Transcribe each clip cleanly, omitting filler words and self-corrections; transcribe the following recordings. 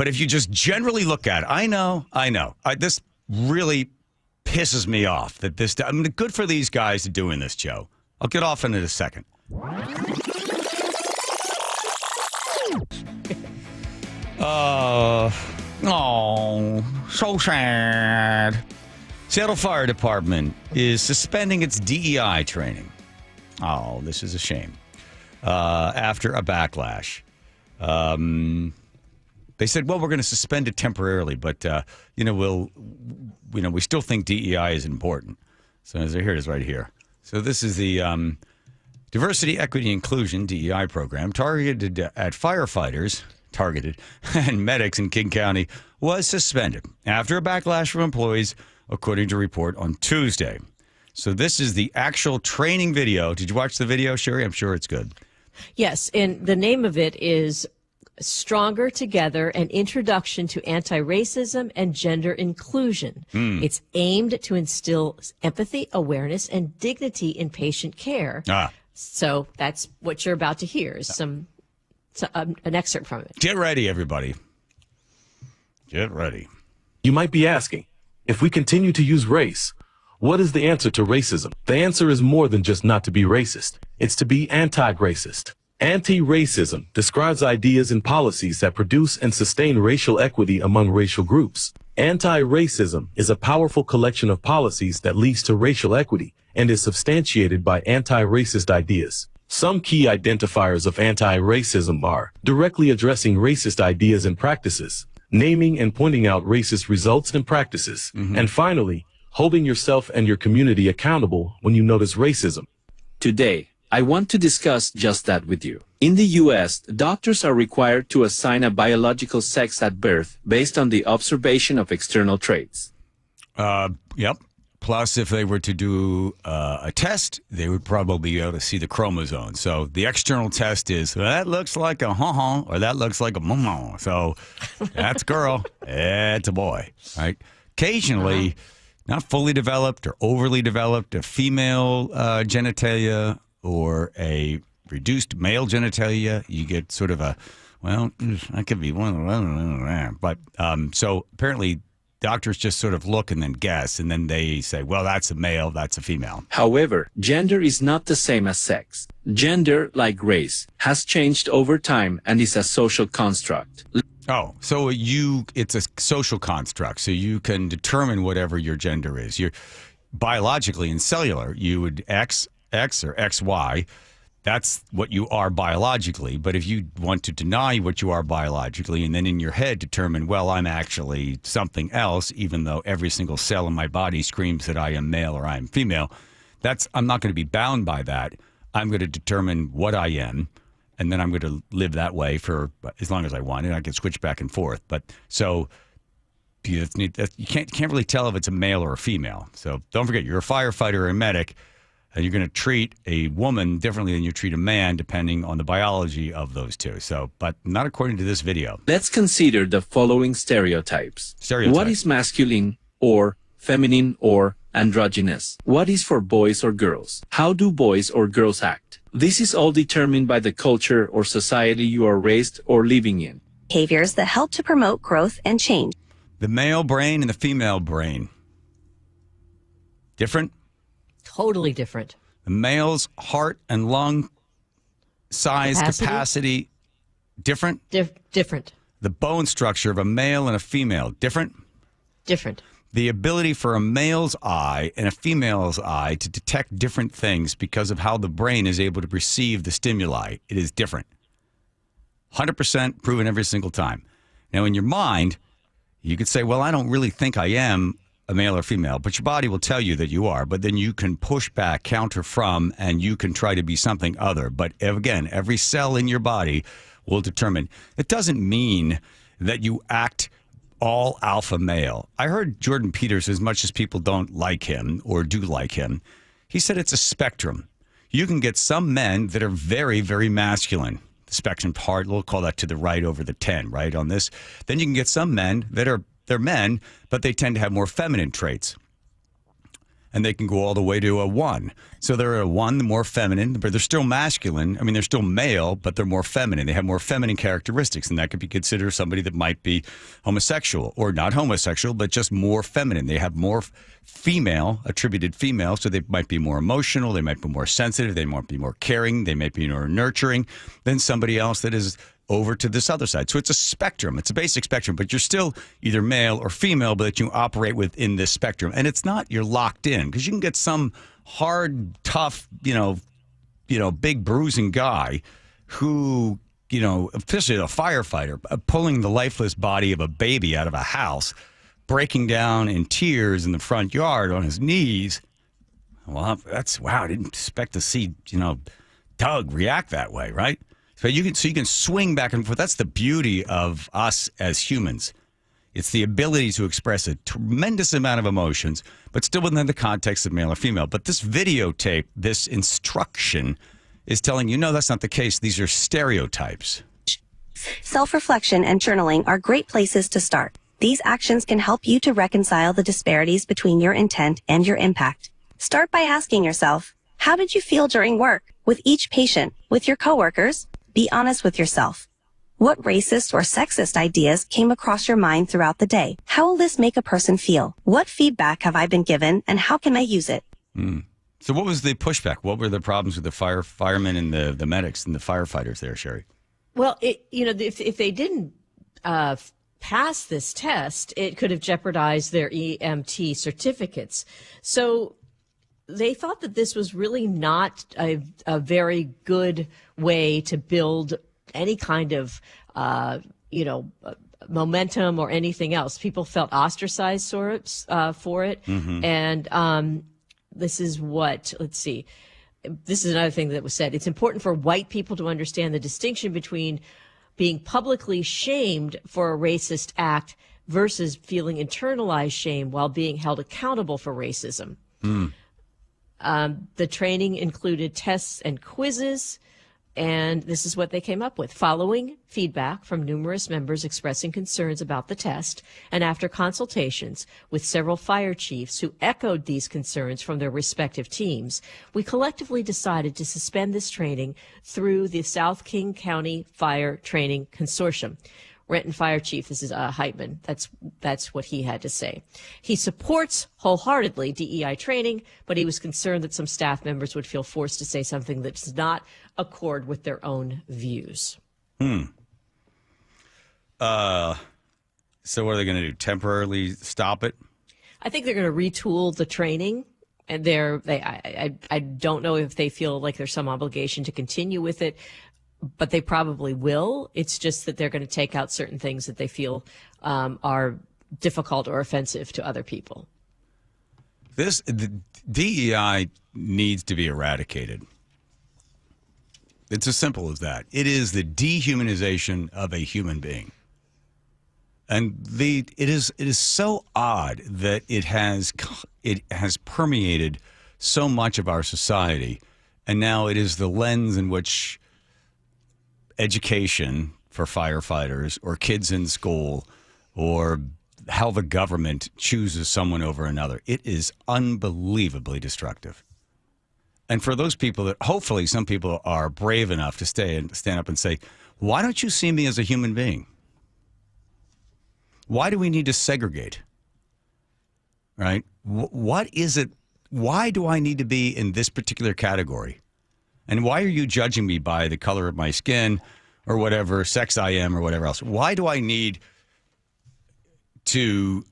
But if you just generally look at it, I know. This really pisses me off that this. I mean, good for these guys doing this, Joe. I'll get off in it a second. So sad. Seattle Fire Department is suspending its DEI training. Oh, this is a shame. After a backlash. They said, well, we're going to suspend it temporarily, but, we still think DEI is important. So here it is right here. So this is the Diversity, Equity, Inclusion, DEI program targeted at firefighters, and medics in King County was suspended after a backlash from employees, according to a report on Tuesday. So this is the actual training video. Did you watch the video, Shari? I'm sure it's good. Yes, and the name of it is Stronger Together, an Introduction to Anti-Racism and Gender Inclusion. It's aimed to instill empathy, awareness, and dignity in patient care. So that's what you're about to hear, is an excerpt from it. Get ready, everybody. Get ready. You might be asking, if we continue to use race, what is the answer to racism? The answer is more than just not to be racist. It's to be anti-racist. Anti-racism describes ideas and policies that produce and sustain racial equity among racial groups. Anti-racism is a powerful collection of policies that leads to racial equity and is substantiated by anti-racist ideas. Some key identifiers of anti-racism are directly addressing racist ideas and practices, naming and pointing out racist results and practices, and finally, holding yourself and your community accountable when you notice racism. Today, I want to discuss just that with you. In the U.S., doctors are required to assign a biological sex at birth based on the observation of external traits. Yep. Plus, if they were to do a test, they would probably be able to see the chromosomes. So the external test is, that looks like a ha-ha, or that looks like a mama. So that's a girl, it's a boy, right? Occasionally, not fully developed or overly developed, a female genitalia or a reduced male genitalia, you get sort of a, well, that could be one of them. But so apparently doctors just sort of look and then guess, and then they say, well, that's a male, that's a female. However, gender is not the same as sex. Gender, like race, has changed over time and is a social construct. Oh, so it's a social construct, so you can determine whatever your gender is. You're biologically and cellular, you would X or XY. That's what you are biologically. But if you want to deny what you are biologically and then in your head determine, well, I'm actually something else, even though every single cell in my body screams that I am male or I am female, I'm not going to be bound by that. I'm going to determine what I am, and then I'm going to live that way for as long as I want, and I can switch back and forth. But so you can't really tell if it's a male or a female. So don't forget, you're a firefighter or a medic, and you're going to treat a woman differently than you treat a man, depending on the biology of those two. So, but not according to this video. Let's consider the following stereotypes. What is masculine or feminine or androgynous? What is for boys or girls? How do boys or girls act? This is all determined by the culture or society you are raised or living in. Behaviors that help to promote growth and change. The male brain and the female brain. Different? Totally different. The male's heart and lung size, capacity different? Different. The bone structure of a male and a female, different? Different. The ability for a male's eye and a female's eye to detect different things because of how the brain is able to perceive the stimuli, it is different. 100% proven every single time. Now, in your mind, you could say, well, I don't really think I am a male or female, but your body will tell you that you are. But then you can push back, counter from, and you can try to be something other. But again, every cell in your body will determine. It doesn't mean that you act all alpha male. I heard Jordan Peters, as much as people don't like him or do like him, he said it's a spectrum. You can get some men that are very, very masculine. The spectrum part, we'll call that to the right over the 10, right, on this. Then you can get some men that they're men, but they tend to have more feminine traits. and they can go all the way to a 1. So they're a 1, the more feminine, but they're still masculine. I mean, they're still male, but they're more feminine. They have more feminine characteristics, and that could be considered somebody that might be homosexual, or not homosexual, but just more feminine. They have more female, attributed female, so they might be more emotional, they might be more sensitive, they might be more caring, they might be more nurturing than somebody else that is over to this other side. So it's a spectrum. It's a basic spectrum, but you're still either male or female, but you operate within this spectrum. And it's not you're locked in, because you can get some hard, tough, big bruising guy who, especially a firefighter, pulling the lifeless body of a baby out of a house, breaking down in tears in the front yard on his knees. Well, I didn't expect to see, Doug react that way, right? So you can swing back and forth. That's the beauty of us as humans. It's the ability to express a tremendous amount of emotions, but still within the context of male or female. But this videotape, this instruction, is telling you, no, that's not the case. These are stereotypes. Self-reflection and journaling are great places to start. These actions can help you to reconcile the disparities between your intent and your impact. Start by asking yourself, how did you feel during work, with each patient, with your coworkers? Be honest with yourself. What racist or sexist ideas came across your mind throughout the day? How will this make a person feel? What feedback have I been given, and how can I use it? So what was the pushback? What were the problems with the firemen and the medics and the firefighters there, Shari? Well, if they didn't pass this test, it could have jeopardized their EMT certificates. So they thought that this was really not a very good way to build any kind of, momentum or anything else. People felt ostracized for it. Mm-hmm. And this is another thing that was said. It's important for white people to understand the distinction between being publicly shamed for a racist act versus feeling internalized shame while being held accountable for racism. The training included tests and quizzes, and this is what they came up with. Following feedback from numerous members expressing concerns about the test, and after consultations with several fire chiefs who echoed these concerns from their respective teams, we collectively decided to suspend this training through the South King County Fire Training Consortium. Renton Fire Chief, this is Heitman. That's what he had to say. He supports wholeheartedly DEI training, but he was concerned that some staff members would feel forced to say something that does not accord with their own views. So what are they going to do? Temporarily stop it? I think they're going to retool the training, and I don't know if they feel like there's some obligation to continue with it, but they probably will. It's just that they're going to take out certain things that they feel are difficult or offensive to other people. The DEI needs to be eradicated. It's as simple as that. It is the dehumanization of a human being. And it is so odd that it has permeated so much of our society, and now it is the lens in which education for firefighters or kids in school or how the government chooses someone over another. It is unbelievably destructive. And for those people that hopefully some people are brave enough to stand up and say, why don't you see me as a human being? Why do we need to segregate? Right? What is it? Why do I need to be in this particular category? And why are you judging me by the color of my skin or whatever sex I am or whatever else? Why do I need to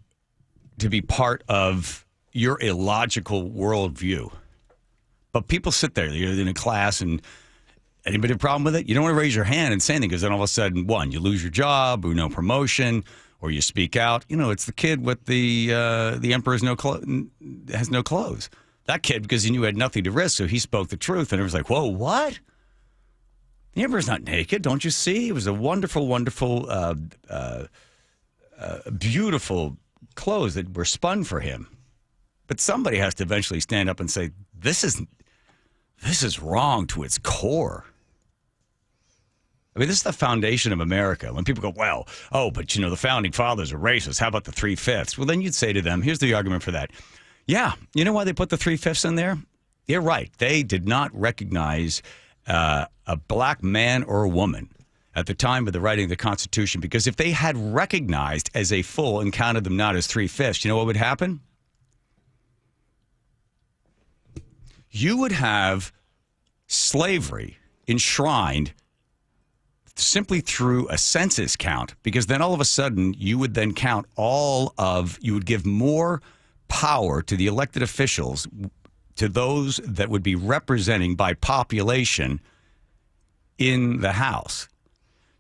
be part of your illogical worldview? But people sit there, you're in a class, and anybody have a problem with it? You don't want to raise your hand and say anything, because then all of a sudden, one, you lose your job or no promotion, or you speak out. It's the kid with the emperor has no clothes. That kid, because he knew he had nothing to risk, so he spoke the truth, and it was like, whoa, what? The emperor's not naked, don't you see? It was a wonderful, wonderful, beautiful clothes that were spun for him. But somebody has to eventually stand up and say, this is wrong to its core. I mean, this is the foundation of America. When people go, but the founding fathers are racist. How about the 3/5? Well, then you'd say to them, here's the argument for that. Yeah. You know why they put the 3/5 in there? You're right. They did not recognize a black man or a woman at the time of the writing of the Constitution, because if they had recognized as a full and counted them not as 3/5, you know what would happen? You would have slavery enshrined simply through a census count, because then all of a sudden you would then count you would give more power to the elected officials, to those that would be representing by population in the House.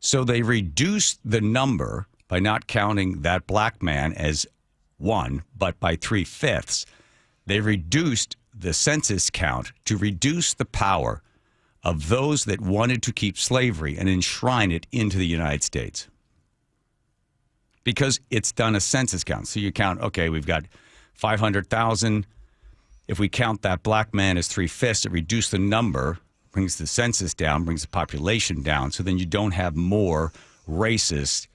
So they reduced the number by not counting that black man as one, but by 3/5. They reduced the census count to reduce the power of those that wanted to keep slavery and enshrine it into the United States. Because it's done a census count. So you count, okay, we've got 500,000. If we count that black man as 3/5, it reduces the number, brings the census down, brings the population down. So then you don't have more racists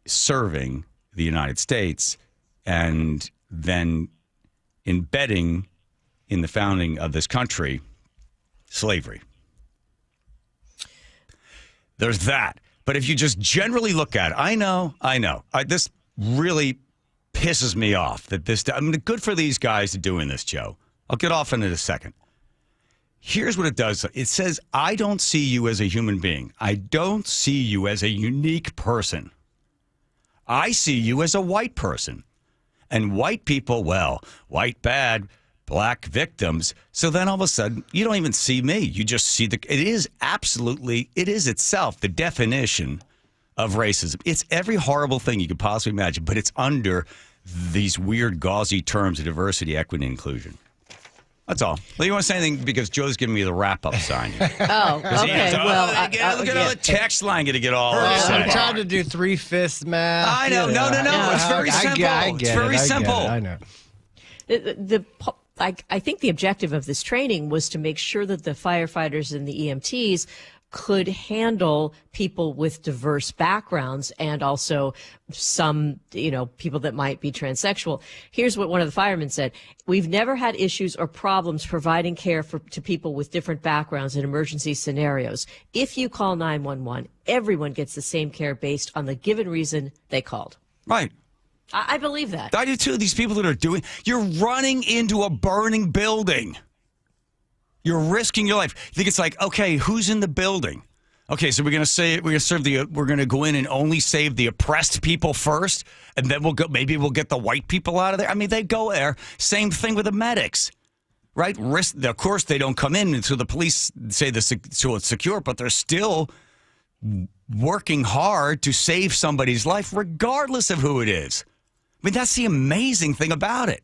serving the United States and then embedding in the founding of this country slavery. There's that. But if you just generally look at it, I know. This really pisses me off that good for these guys doing this, Joe. I'll get off in it a second. Here's what it does. It says, I don't see you as a human being. I don't see you as a unique person. I see you as a white person. And white people, well, white bad, black victims. So then all of a sudden, you don't even see me. You just see it is itself the definition of racism. It's every horrible thing you could possibly imagine, but it's under these weird gauzy terms of diversity, equity, and inclusion. That's all. Well, you want to say anything? Because Joe's giving me the wrap-up sign. Oh, okay. Look at all the text line going to get all I'm trying to do 3/5 math. I know. No. It's very simple. It's very simple. I know. I think the objective of this training was to make sure that the firefighters and the EMTs could handle people with diverse backgrounds and also some, people that might be transsexual. Here's what one of the firemen said. We've never had issues or problems providing care to people with different backgrounds in emergency scenarios. If you call 911, everyone gets the same care based on the given reason they called. Right. I believe that. I do too. These people that are you're running into a burning building. You're risking your life. You think it's like, okay, who's in the building? Okay, so we're going to go in and only save the oppressed people first, and then maybe we'll get the white people out of there. I mean, they go there. Same thing with the medics, right? Of course, they don't come in until the police say so it's secure, but they're still working hard to save somebody's life, regardless of who it is. I mean, that's the amazing thing about it.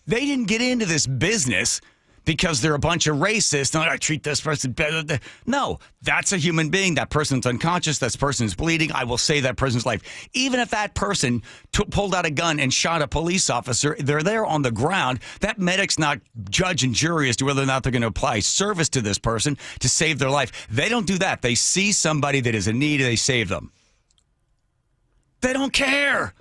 They didn't get into this business because they're a bunch of racists. No, I treat this person better. No, that's a human being. That person's unconscious. That person's bleeding. I will save that person's life. Even if that person pulled out a gun and shot a police officer, they're there on the ground. That medic's not judge and jury as to whether or not they're going to apply service to this person to save their life. They don't do that. They see somebody that is in need and they save them. They don't care.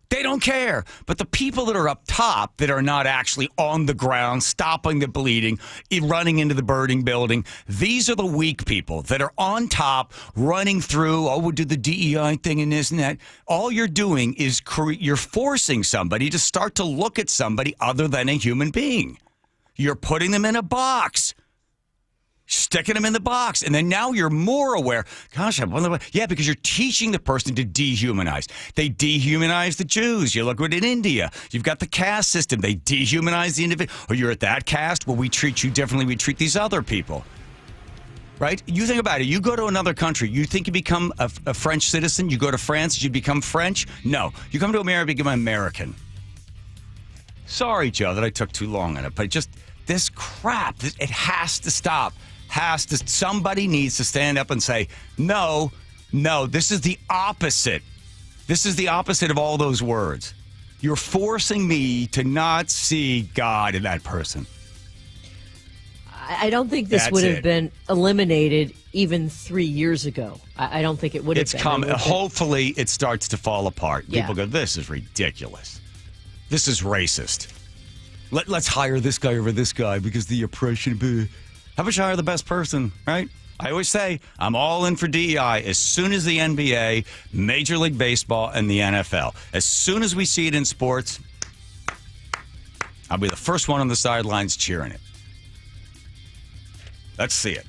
They don't care. But the people that are up top that are not actually on the ground, stopping the bleeding, running into the burning building, these are the weak people that are on top, running through, we'll do the DEI thing and this and that. All you're doing is you're forcing somebody to start to look at somebody other than a human being. You're putting them in a box. Sticking them in the box. And then now you're more aware. Gosh, I wonder what. Yeah, because you're teaching the person to dehumanize. They dehumanize the Jews. You look at in India. You've got the caste system. They dehumanize the individual. Or you're at that caste. Well, we treat you differently. We treat these other people. Right? You think about it. You go to another country. You think you become a French citizen. You go to France. You become French. No. You come to America, become American. Sorry, Joe, that I took too long on it. But just this crap, it has to stop. Somebody needs to stand up and say, no, this is the opposite. This is the opposite of all those words. You're forcing me to not see God in that person. I don't think this would have been eliminated even 3 years ago. I don't think it would have been. Hopefully it starts to fall apart. Yeah. People go, this is ridiculous. This is racist. Let's hire this guy over this guy because the oppression. How about you hire the best person, right? I always say I'm all in for DEI as soon as the NBA, Major League Baseball, and the NFL. As soon as we see it in sports, I'll be the first one on the sidelines cheering it. Let's see it.